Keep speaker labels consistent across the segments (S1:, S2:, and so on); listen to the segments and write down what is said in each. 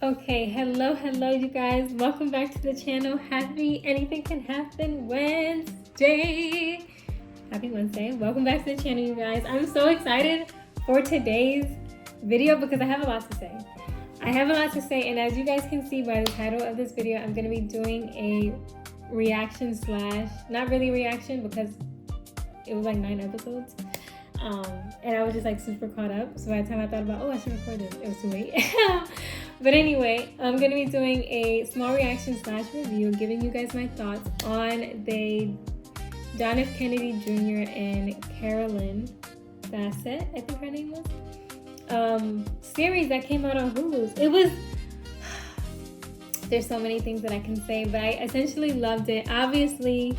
S1: Okay, hello you guys. Welcome back to the channel. Happy Anything Can Happen Wednesday. Happy Wednesday. Welcome back to the channel, you guys. I'm so excited for today's video because I have a lot to say. And as you guys can see by the title of this video, I'm going to be doing a reaction slash, not really reaction because it was like 9 episodes. And I was just like super caught up. So by the time I thought about, I should record this, it was too late. But anyway, I'm going to be doing a small reaction slash review, giving you guys my thoughts on the John F. Kennedy Jr. and Carolyn Bassett, I think her name was, series that came out on Hulu. It was, there's so many things that I can say, but I essentially loved it. Obviously,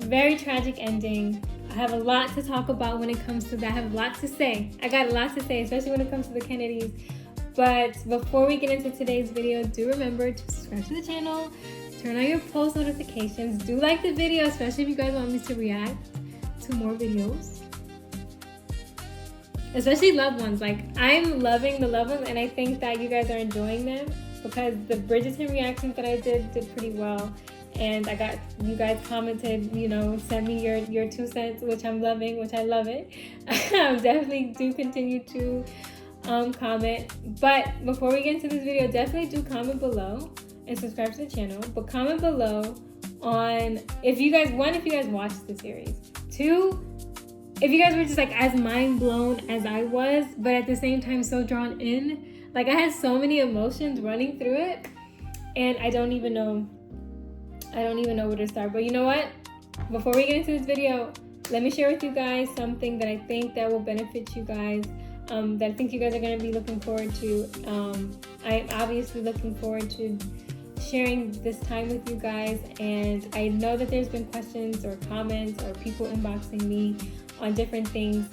S1: very tragic ending. I have a lot to talk about when it comes to that. I have a lot to say. I got a lot to say, especially when it comes to the Kennedys. But before we get into today's video, do remember to subscribe to the channel, turn on your post notifications, do like the video, especially if you guys want me to react to more videos. Especially loved ones. Like, I'm loving the loved ones, and I think that you guys are enjoying them because the Bridgerton reactions that I did pretty well. And I got, you guys commented, send me your 2 cents, which I'm loving, which I love it. Definitely do continue to comment. But before we get into this video, definitely do comment below and subscribe to the channel. But comment below on if you guys watched the series. 2, if you guys were just like as mind blown as I was, but at the same time so drawn in. Like, I had so many emotions running through it, and I don't even know where to start. But you know what? Before we get into this video, let me share with you guys something that I think that will benefit you guys, that I think you guys are going to be looking forward to. I'm obviously looking forward to sharing this time with you guys, and I know that there's been questions or comments or people inboxing me on different things.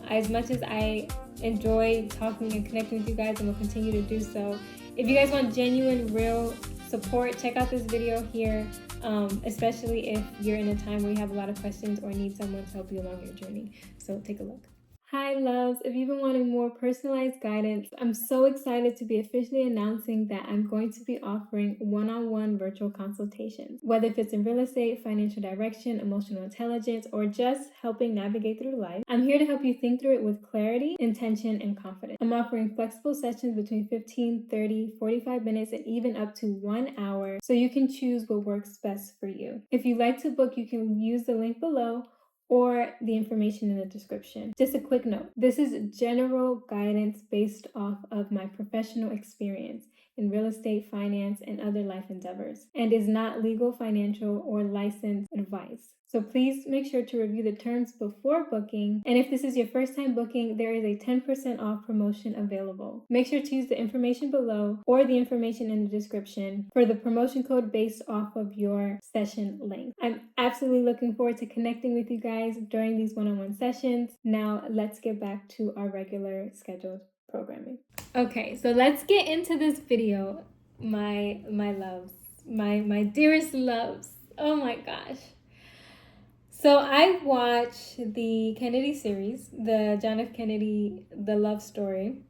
S1: As much as I enjoy talking and connecting with you guys, and will continue to do so, if you guys want genuine, real support, check out this video here, especially if you're in a time where you have a lot of questions or need someone to help you along your journey. So take a look. Hi loves, if you've been wanting more personalized guidance, I'm so excited to be officially announcing that I'm going to be offering one-on-one virtual consultations. Whether if it's in real estate, financial direction, emotional intelligence, or just helping navigate through life, I'm here to help you think through it with clarity, intention, and confidence. I'm offering flexible sessions between 15, 30, 45 minutes, and even up to 1 hour, so you can choose what works best for you. If you'd like to book, you can use the link below or the information in the description. Just a quick note, this is general guidance based off of my professional experience in real estate, finance, and other life endeavors, and is not legal, financial, or licensed advice. So please make sure to review the terms before booking, and if this is your first time booking, there is a 10% off promotion available. Make sure to use the information below or the information in the description for the promotion code based off of your session length. I'm absolutely looking forward to connecting with you guys during these one-on-one sessions. Now let's get back to our regular scheduled programming. Okay, so let's get into this video, my loves, my dearest loves. Oh my gosh. So I watched the Kennedy series, the John F. Kennedy, the love story,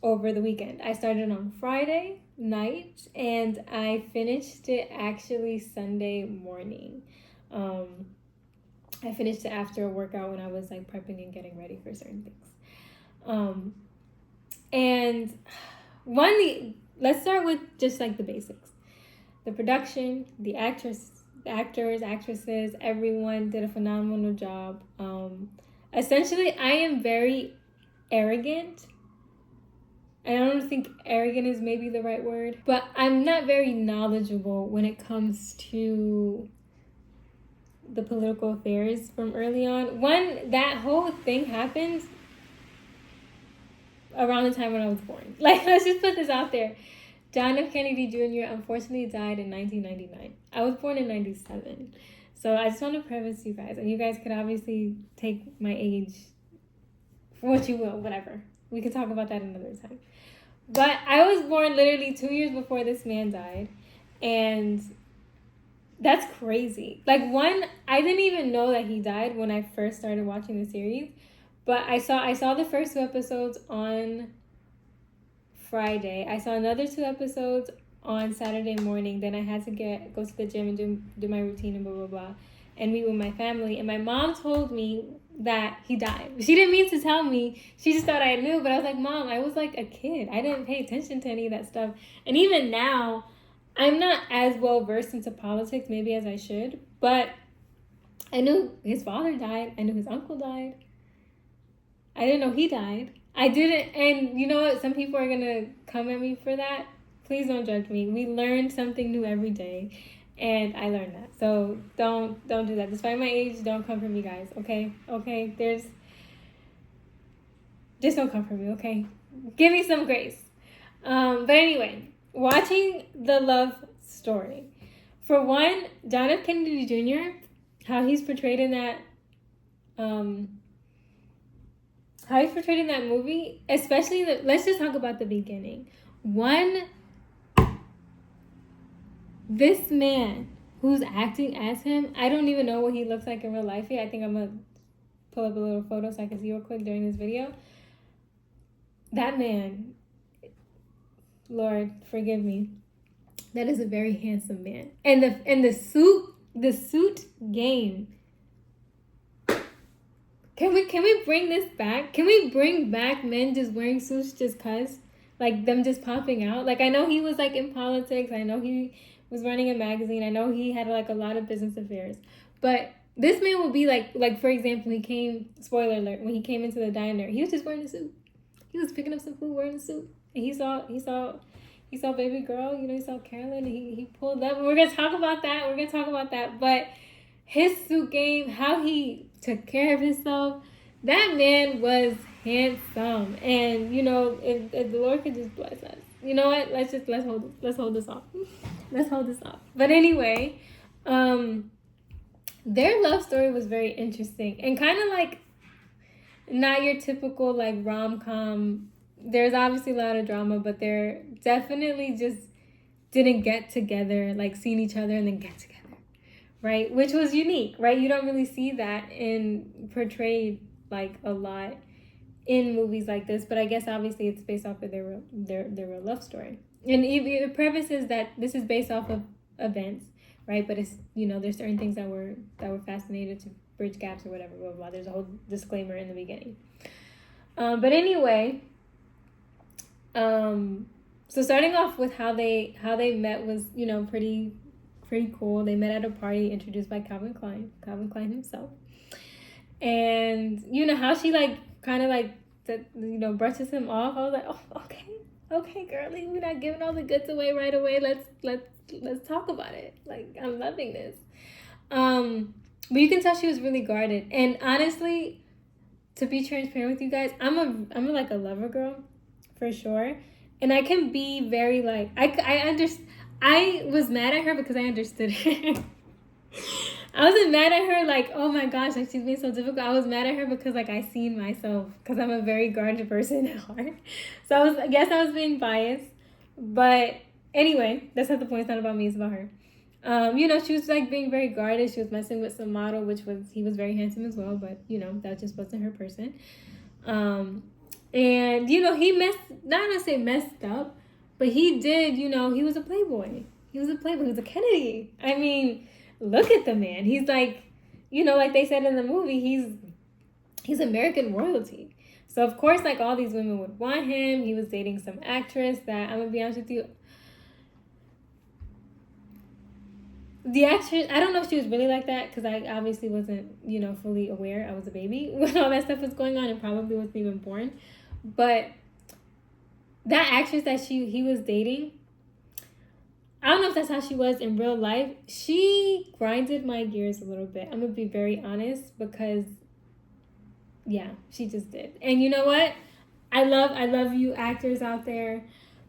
S1: over the weekend. I started on Friday night and I finished it actually Sunday morning. I finished it after a workout when I was like prepping and getting ready for certain things. And let's start with just like the basics. The production, the actors, actresses, everyone did a phenomenal job. Essentially, I am very arrogant. I don't think arrogant is maybe the right word, but I'm not very knowledgeable when it comes to the political affairs from early on. That whole thing happened around the time when I was born. Like, let's just put this out there. John F. Kennedy Jr. unfortunately died in 1999. I was born in 97. So I just want to preface you guys, and you guys could obviously take my age for what you will, whatever. We can talk about that another time. But I was born literally 2 years before this man died, and that's crazy. Like, I didn't even know that he died when I first started watching the series, but I saw the first 2 episodes on Friday. I saw another 2 episodes on Saturday morning. Then I had to go to the gym and do my routine and blah, blah, blah, and meet with my family. And my mom told me that he died. She didn't mean to tell me. She just thought I knew. But I was like, Mom, I was like a kid. I didn't pay attention to any of that stuff. And even now, I'm not as well versed into politics maybe as I should. But I knew his father died. I knew his uncle died. I didn't know he died. I didn't. And you know what? Some people are going to come at me for that. Please don't judge me. We learn something new every day. And I learned that. So don't do that. Despite my age, don't come for me, guys. Okay? Just don't come for me, okay? Give me some grace. But anyway, watching the love story. For one, John F. Kennedy Jr., how he's portrayed in that movie, especially let's just talk about the beginning. One, this man who's acting as him, I don't even know what he looks like in real life yet. I think I'm going to pull up a little photo so I can see real quick during this video. That man, Lord, forgive me. That is a very handsome man. And the suit game. Can we bring this back? Can we bring back men just wearing suits just cause? Like them just popping out? Like I know he was like in politics. I know he was running a magazine. I know he had like a lot of business affairs. But this man would be like for example, spoiler alert, when he came into the diner, he was just wearing a suit. He was picking up some food wearing a suit. And he saw baby girl, he saw Carolyn, and he pulled up. And we're gonna talk about that. But his suit game, how he took care of himself, that man was handsome. And if the Lord could just bless us, you know what? Let's hold this off. Let's hold this off. But anyway, their love story was very interesting and kind of like not your typical like rom-com. There's obviously a lot of drama, but they're definitely just didn't get together, like seen each other and then get together, right? Which was unique, right? You don't really see that portrayed like a lot in movies like this, but I guess obviously it's based off of their real love story. And it prefaces that this is based off of events, right? But it's there's certain things that were fascinated to bridge gaps or whatever, blah, blah, blah. There's a whole disclaimer in the beginning. But anyway, so starting off with how they met was pretty cool. They met at a party introduced by Calvin Klein himself, and how she like kind of like brushes him off. I was like, oh, okay, girlie, we're not giving all the goods away right away. Let's talk about it. Like, I'm loving this. But you can tell she was really guarded. And honestly, to be transparent with you guys, I'm like a lover girl for sure. And I can be very like, I was mad at her because I understood her. I wasn't mad at her like, oh my gosh, like she's being so difficult. I was mad at her because like I seen myself, because I'm a very guarded person at heart. So I was being biased. But anyway, that's not the point. It's not about me, it's about her. She was like being very guarded. She was messing with some model, he was very handsome as well, but that just wasn't her person. And he not to say messed up, but he did, he was a playboy. He was a Kennedy. I mean, look at the man. He's like, like they said in the movie, he's American royalty. So of course, like all these women would want him. He was dating some actress that, I'm gonna be honest with you, the actress, I don't know if she was really like that, because I obviously wasn't, fully aware. I was a baby when all that stuff was going on and probably wasn't even born. But that actress that he was dating, I don't know if that's how she was in real life. She grinded my gears a little bit. I'm going to be very honest, because, yeah, she just did. And you know what? I love you actors out there.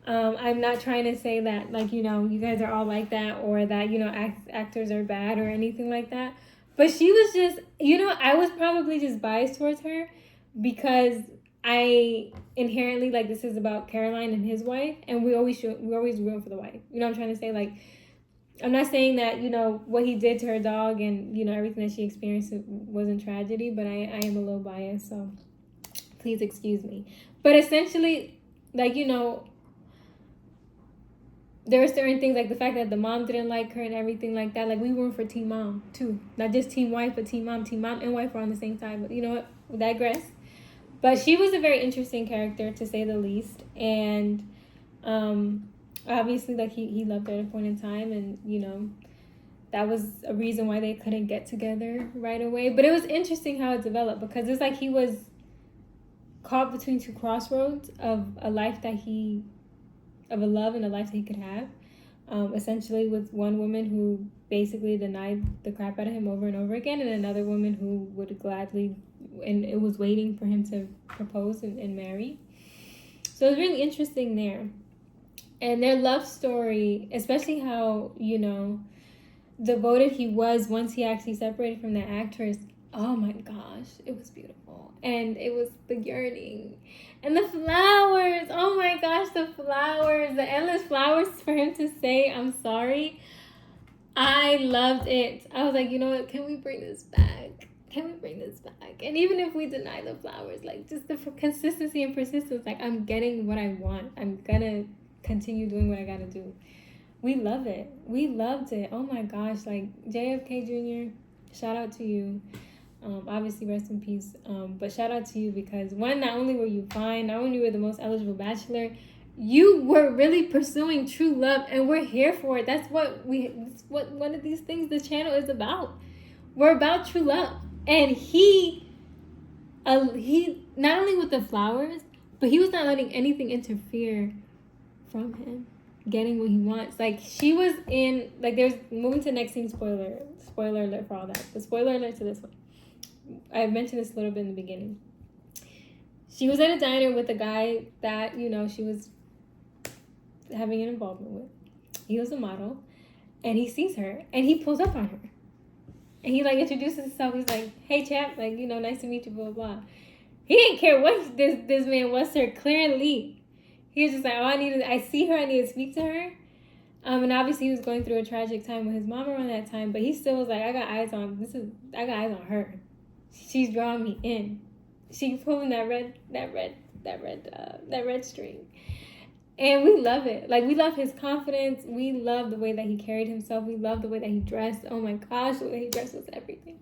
S1: I'm not trying to say that, like, you guys are all like that, or that, actors are bad or anything like that. But she was just, I was probably just biased towards her because I inherently, like, this is about Caroline and his wife, and we always root for the wife. You know what I'm trying to say? Like, I'm not saying that, what he did to her dog and, everything that she experienced wasn't tragedy, but I am a little biased, so please excuse me. But essentially, like, there were certain things like the fact that the mom didn't like her and everything like that. Like, we were for team mom too, not just team wife, but team mom. Team mom and wife were on the same side. But you know what? We digress. But she was a very interesting character, to say the least. And obviously, like, he loved her at a point in time, and you know, that was a reason why they couldn't get together right away. But it was interesting how it developed, because it's like he was caught between two crossroads of a life that of a love and a life that he could have. Essentially with one woman who basically denied the crap out of him over and over again, and another woman who would gladly, and it was waiting for him to propose and marry. So it was really interesting there. And their love story, especially how, you know, devoted he was once he actually separated from that actress. Oh my gosh, it was beautiful. And it was the yearning and the flowers. Oh my gosh, the flowers, the endless flowers for him to say I'm sorry. I loved it. I was like, you know what, can we bring this back? Can we bring this back? And even if we deny the flowers, like, just the consistency and persistence, like, I'm getting what I want. I'm gonna continue doing what I gotta do. We love it. We loved it. Oh my gosh, like, JFK Jr., shout out to you. Obviously, rest in peace. But shout out to you, because one, not only were you fine, not only were you the most eligible bachelor, you were really pursuing true love, and we're here for it. That's what one of these things the channel is about. We're about true love. And he not only with the flowers, but he was not letting anything interfere from him getting what he wants. Like, she was in, like, there's moving to the next scene, spoiler alert for all that. The spoiler alert to this one. I mentioned this a little bit in the beginning. She was at a diner with a guy that, you know, she was having an involvement with. He was a model, and he sees her, and he pulls up on her. And he, like, introduces himself. He's like, hey, champ, like, you know, nice to meet you, blah, blah, blah. He didn't care what this man was to her, clearly. He was just like, I see her, I need to speak to her. And obviously he was going through a tragic time with his mom around that time, but he still was like, I got eyes on her. She's drawing me in. She's pulling that red string. And we love it. Like, we love his confidence. We love the way that he carried himself. We love the way that he dressed. Oh my gosh, the way he dressed was everything.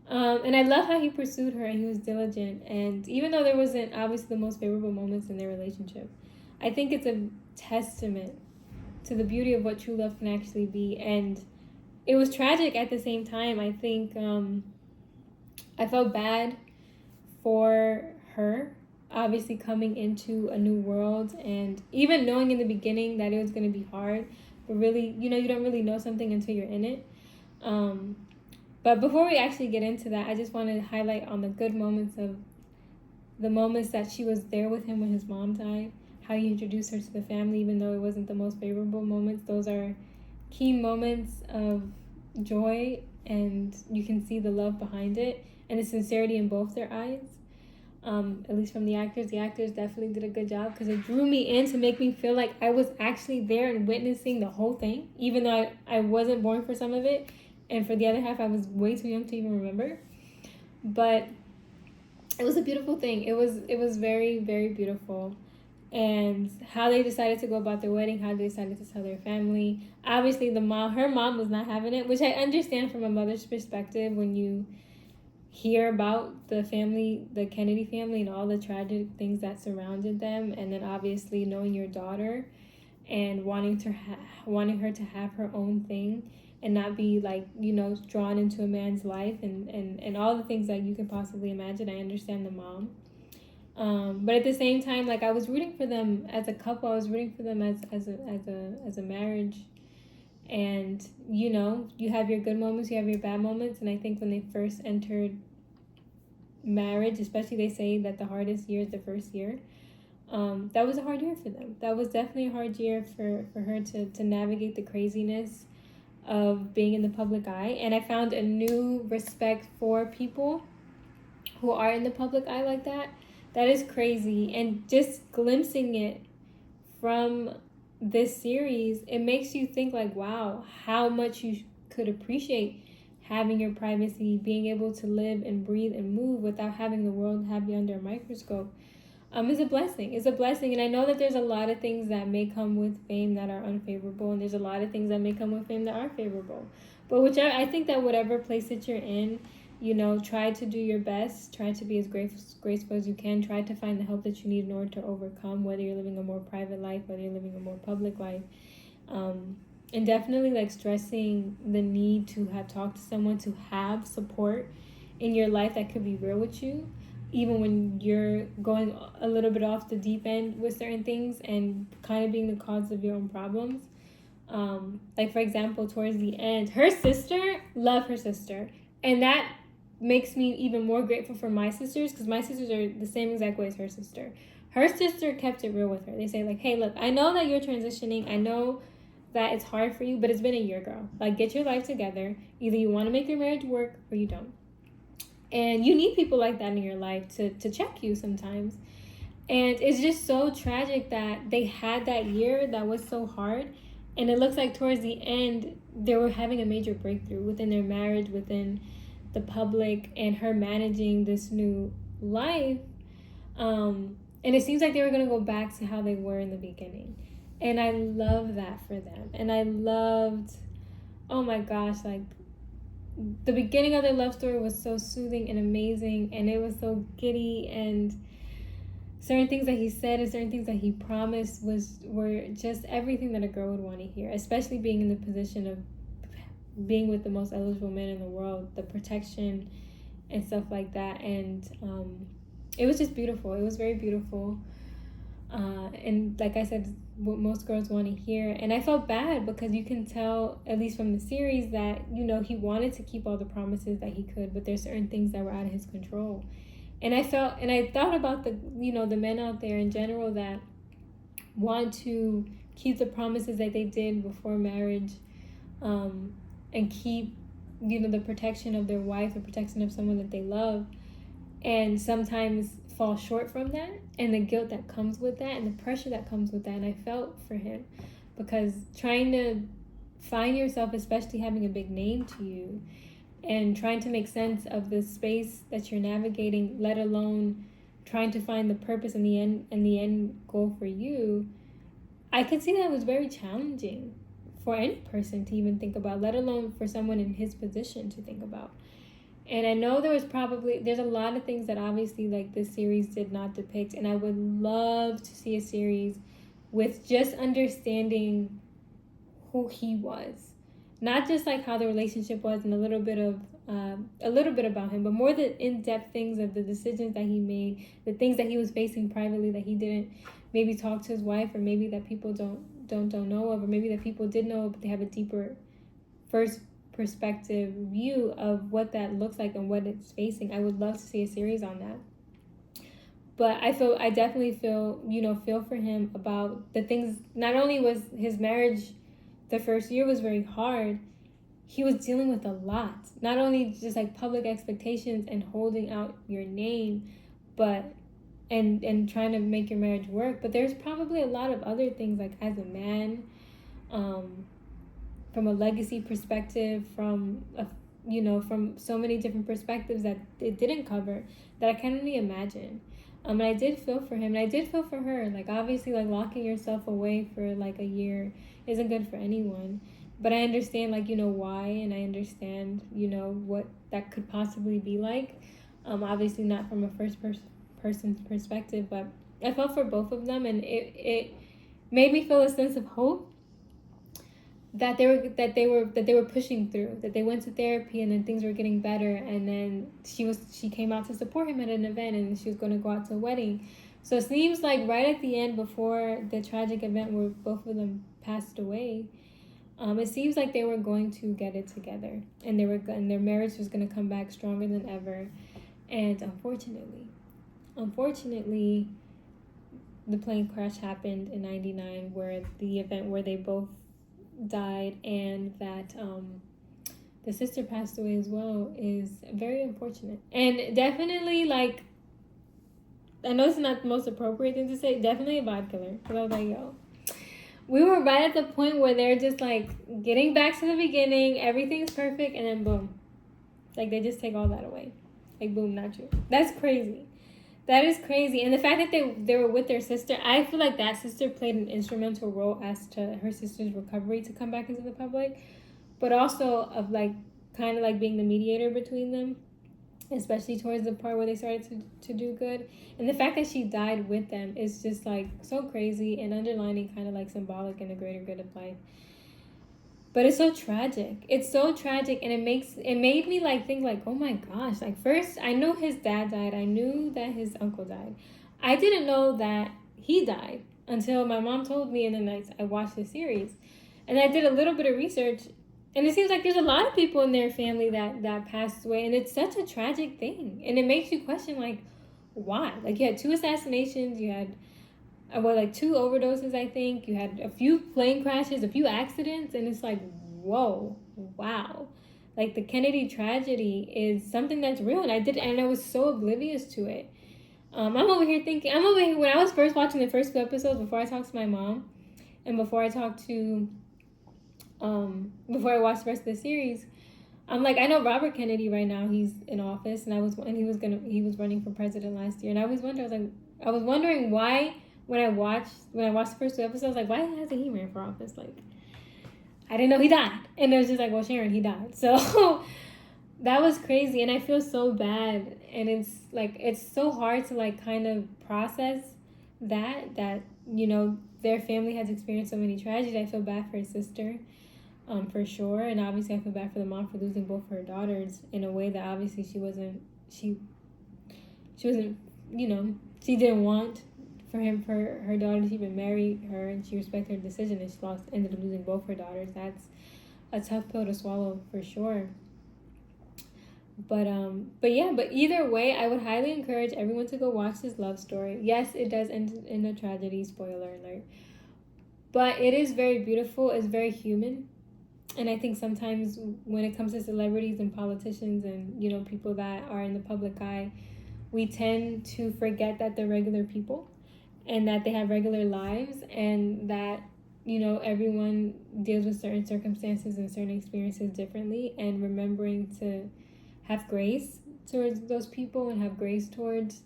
S1: And I love how he pursued her, and he was diligent. And even though there wasn't obviously the most favorable moments in their relationship, I think it's a testament to the beauty of what true love can actually be. And it was tragic at the same time. I think I felt bad for her, obviously coming into a new world, and even knowing in the beginning that it was going to be hard, but really, you know, you don't really know something until you're in it. But before we actually get into that, I just want to highlight on the good moments of the moments that she was there with him when his mom died, how he introduced her to the family, even though it wasn't the most favorable moments. Those are key moments of joy, and you can see the love behind it and the sincerity in both their eyes. At least from the actors. The actors definitely did a good job, because it drew me in to make me feel like I was actually there and witnessing the whole thing, even though I wasn't born for some of it, and for the other half I was way too young to even remember. But it was a beautiful thing. It was very, very beautiful. And how they decided to go about their wedding, how they decided to tell their family. Obviously her mom was not having it, which I understand from a mother's perspective when you hear about the family, the Kennedy family, and all the tragic things that surrounded them, and then obviously knowing your daughter and wanting her to have her own thing and not be, like, you know, drawn into a man's life and all the things that you can possibly imagine. I understand the mom. But at the same time, like, I was rooting for them as a couple. I was rooting for them as a marriage. And, you know, you have your good moments, you have your bad moments. And I think when they first entered marriage, especially, they say that the hardest year is the first year. That was a hard year for them. That was definitely a hard year for her to navigate the craziness of being in the public eye. And I found a new respect for people who are in the public eye like that. That is crazy. And just glimpsing it from this series, it makes you think, like, wow, how much you could appreciate having your privacy, being able to live and breathe and move without having the world have you under a microscope. is a blessing. It's a blessing. And I know that there's a lot of things that may come with fame that are unfavorable, and there's a lot of things that may come with fame that are favorable. But whichever, I think that whatever place that you're in, you know, try to do your best. Try to be as graceful as you can. Try to find the help that you need in order to overcome, whether you're living a more private life, whether you're living a more public life. And definitely like stressing the need to have talked to someone, to have support in your life that could be real with you, even when you're going a little bit off the deep end with certain things and kind of being the cause of your own problems. Like for example, towards the end, her sister, love her sister, and that makes me even more grateful for my sisters, because my sisters are the same exact way as her sister. Her sister kept it real with her. They say like, hey, look, I know that you're transitioning. I know that it's hard for you, but it's been a year, girl. Like, get your life together. Either you want to make your marriage work or you don't. And you need people like that in your life to check you sometimes. And it's just so tragic that they had that year that was so hard. And it looks like towards the end, they were having a major breakthrough within their marriage, within the public, and her managing this new life. And it seems like they were going to go back to how they were in the beginning. And I love that for them. And I loved, oh my gosh, like the beginning of their love story was so soothing and amazing. And it was so giddy, and certain things that he said and certain things that he promised were just everything that a girl would want to hear, especially being in the position of being with the most eligible man in the world, the protection and stuff like that. And it was just beautiful. It was very beautiful. And like I said, what most girls want to hear. And I felt bad because you can tell, at least from the series, that, you know, he wanted to keep all the promises that he could, but there's certain things that were out of his control. And I thought about the, you know, the men out there in general that want to keep the promises that they did before marriage, and keep, you know, the protection of their wife, the protection of someone that they love, and sometimes fall short from that, and the guilt that comes with that, and the pressure that comes with that. And I felt for him, because trying to find yourself, especially having a big name to you, and trying to make sense of the space that you're navigating, let alone trying to find the purpose and the end goal for you, I could see that was very challenging for any person to even think about, let alone for someone in his position to think about. And I know there's a lot of things that obviously like this series did not depict, and I would love to see a series with just understanding who he was. Not just like how the relationship was and a little bit about him, but more the in-depth things of the decisions that he made, the things that he was facing privately that he didn't maybe talk to his wife, or maybe that people don't know of, or maybe that people did know but they have a deeper first perspective view of what that looks like and what it's facing. I would love to see a series on that. But I definitely feel for him about the things. Not only was his marriage, the first year was very hard, he was dealing with a lot. Not only just like public expectations and holding out your name, but and trying to make your marriage work. But there's probably a lot of other things, like as a man, from a legacy perspective, from so many different perspectives that it didn't cover, that I can't really imagine. And I did feel for him, and I did feel for her. Like, obviously, like, locking yourself away for like a year isn't good for anyone. But I understand, like, why, and I understand, what that could possibly be like. Obviously not from a first person's perspective, but I felt for both of them, and it made me feel a sense of hope that they were pushing through, that they went to therapy, and then things were getting better, and then she came out to support him at an event, and she was going to go out to a wedding. So it seems like right at the end, before the tragic event where both of them passed away, it seems like they were going to get it together, and their marriage was going to come back stronger than ever. And unfortunately, the plane crash happened in '99, where the event where they both died, and that the sister passed away as well, is very unfortunate. And definitely, like, I know it's not the most appropriate thing to say, definitely a vibe killer. Because I was like, yo, we were right at the point where they're just like getting back to the beginning, everything's perfect, and then boom, like they just take all that away. Like, boom, not you. That's crazy. That is crazy. And the fact that they were with their sister, I feel like that sister played an instrumental role as to her sister's recovery to come back into the public, but also of like kind of like being the mediator between them, especially towards the part where they started to do good. And the fact that she died with them is just like so crazy and underlining kind of like symbolic in the greater good of life. But it's so tragic. It's so tragic, and it made me like think like, oh my gosh. Like, first, I know his dad died. I knew that his uncle died. I didn't know that he died until my mom told me, and then I watched the series. And I did a little bit of research, and it seems like there's a lot of people in their family that passed away, and it's such a tragic thing. And it makes you question like, why? Like, you had 2 assassinations, you had like 2 overdoses, I think. You had a few plane crashes, a few accidents, and it's like, whoa, wow. Like, the Kennedy tragedy is something that's real, and I was so oblivious to it. I'm over here, when I was first watching the first 2 episodes, before I talked to my mom, and before I watched the rest of the series, I'm like, I know Robert Kennedy right now, he's in office, and he was running for president last year, and I was wondering why. When I watched the first 2 episodes, like, why hasn't he ran for office? Like, I didn't know he died. And it was just like, well, Sharon, he died. So that was crazy. And I feel so bad. And it's like, it's so hard to like kind of process that, you know, their family has experienced so many tragedies. I feel bad for his sister, for sure. And obviously I feel bad for the mom for losing both her daughters in a way that obviously she wasn't, you know, she didn't want for her daughter to even marry her, and she respected her decision, and she ended up losing both her daughters. That's a tough pill to swallow for sure. But either way, I would highly encourage everyone to go watch this love story. Yes, it does end in a tragedy, spoiler alert, but it is very beautiful. It's very human. And I think sometimes when it comes to celebrities and politicians and, you know, people that are in the public eye, we tend to forget that they're regular people, and that they have regular lives, and that, you know, everyone deals with certain circumstances and certain experiences differently, and remembering to have grace towards those people and have grace towards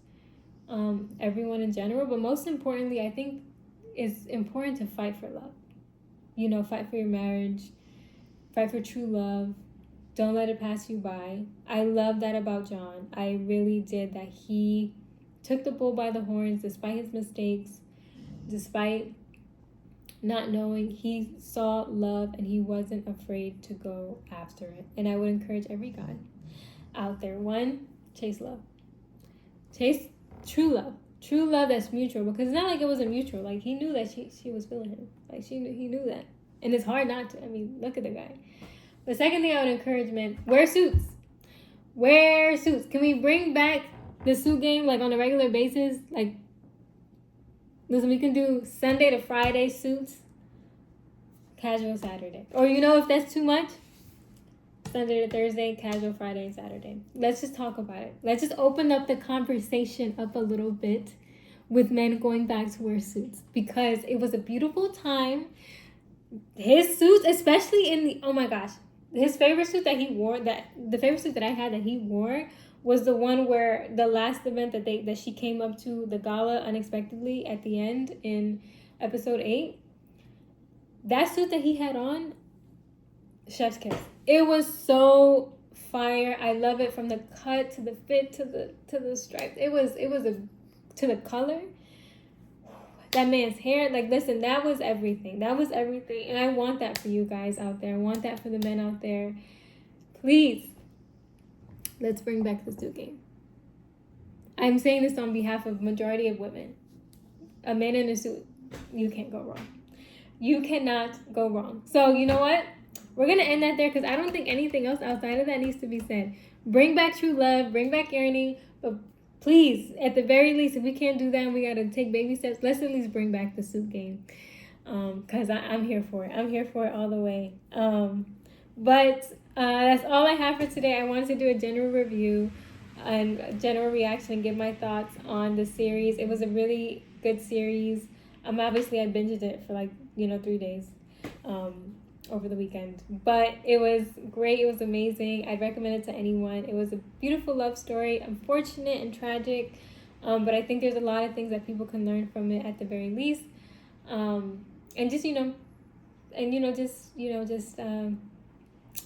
S1: everyone in general. But most importantly, I think it's important to fight for love. You know, fight for your marriage, fight for true love. Don't let it pass you by. I love that about John. I really did, that he took the bull by the horns despite his mistakes, despite not knowing. He saw love and he wasn't afraid to go after it. And I would encourage every guy out there, 1, chase love. Chase true love that's mutual, because it's not like it wasn't mutual. Like, he knew that she was feeling him. Like, he knew that. And it's hard not to. I mean, look at the guy. The second thing I would encourage men, wear suits. Can we bring back the suit game, like, on a regular basis? Like, listen, we can do Sunday to Friday suits, casual Saturday. Or, you know, if that's too much, Sunday to Thursday, casual Friday and Saturday. Let's just talk about it. Let's just open up the conversation up a little bit with men going back to wear suits, because it was a beautiful time. His suits, especially in the, oh my gosh, his favorite suit that he wore, the favorite suit that I had that he wore was the one where the last event that she came up to the gala unexpectedly at the end in episode 8. That suit that he had on, chef's kiss. It was so fire. I love it, from the cut to the fit to the stripes. It was to the color. That man's hair, like, listen, that was everything. And I want that for you guys out there. I want that for the men out there. Please, let's bring back the suit game. I'm saying this on behalf of majority of women. A man in a suit, you can't go wrong. You cannot go wrong. So, you know what? We're going to end that there, because I don't think anything else outside of that needs to be said. Bring back true love. Bring back yearning. But please, at the very least, if we can't do that and we got to take baby steps, let's at least bring back the suit game. Because I'm here for it. I'm here for it all the way. But that's all I have for today. I wanted to do a general review and general reaction and give my thoughts on the series. It was a really good series. Obviously, I binged it for 3 days over the weekend. But it was great. It was amazing. I'd recommend it to anyone. It was a beautiful love story, unfortunate and tragic, But I think there's a lot of things that people can learn from it at the very least. And just,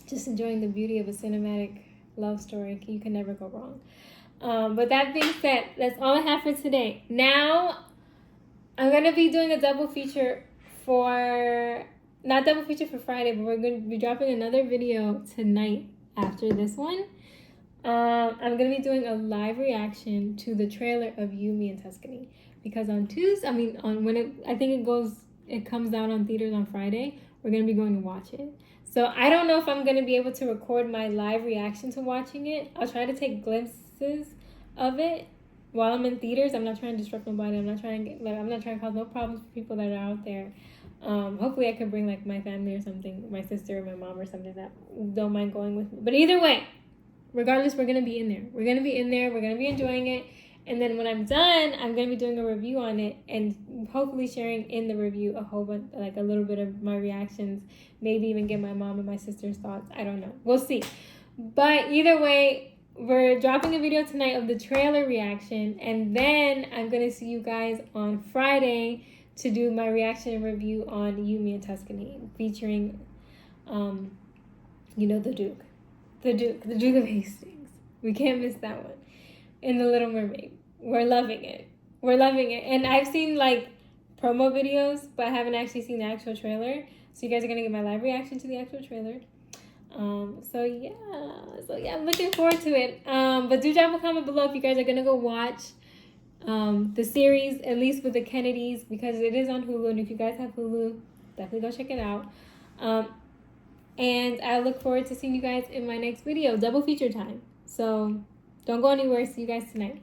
S1: just enjoying the beauty of a cinematic love story. You can never go wrong. But that being said, that's all I have for today. Now, I'm going to be doing a double feature not double feature for Friday, but we're going to be dropping another video tonight after this one. I'm going to be doing a live reaction to the trailer of You, Me, and Tuscany. Because on Tuesday, it comes out on theaters on Friday, we're going to be going to watch it. So I don't know if I'm going to be able to record my live reaction to watching it. I'll try to take glimpses of it while I'm in theaters. I'm not trying to disrupt nobody. I'm not trying to cause no problems for people that are out there. Hopefully I could bring like my family or something, my sister or my mom or something that don't mind going with me. But either way, regardless, we're going to be in there. We're going to be in there. We're going to be enjoying it. And then when I'm done, I'm going to be doing a review on it and hopefully sharing in the review a little bit of my reactions, maybe even get my mom and my sister's thoughts. I don't know. We'll see. But either way, we're dropping a video tonight of the trailer reaction, and then I'm going to see you guys on Friday to do my reaction and review on You, Me, and Tuscany, featuring, the Duke. The Duke of Hastings. We can't miss that one. In The Little Mermaid. We're loving it. And I've seen like promo videos, but I haven't actually seen the actual trailer. So you guys are going to get my live reaction to the actual trailer. So yeah, I'm looking forward to it. But do drop a comment below if you guys are going to go watch the series, at least with the Kennedys, because it is on Hulu. And if you guys have Hulu, definitely go check it out. And I look forward to seeing you guys in my next video, double feature time. So don't go anywhere. See you guys tonight.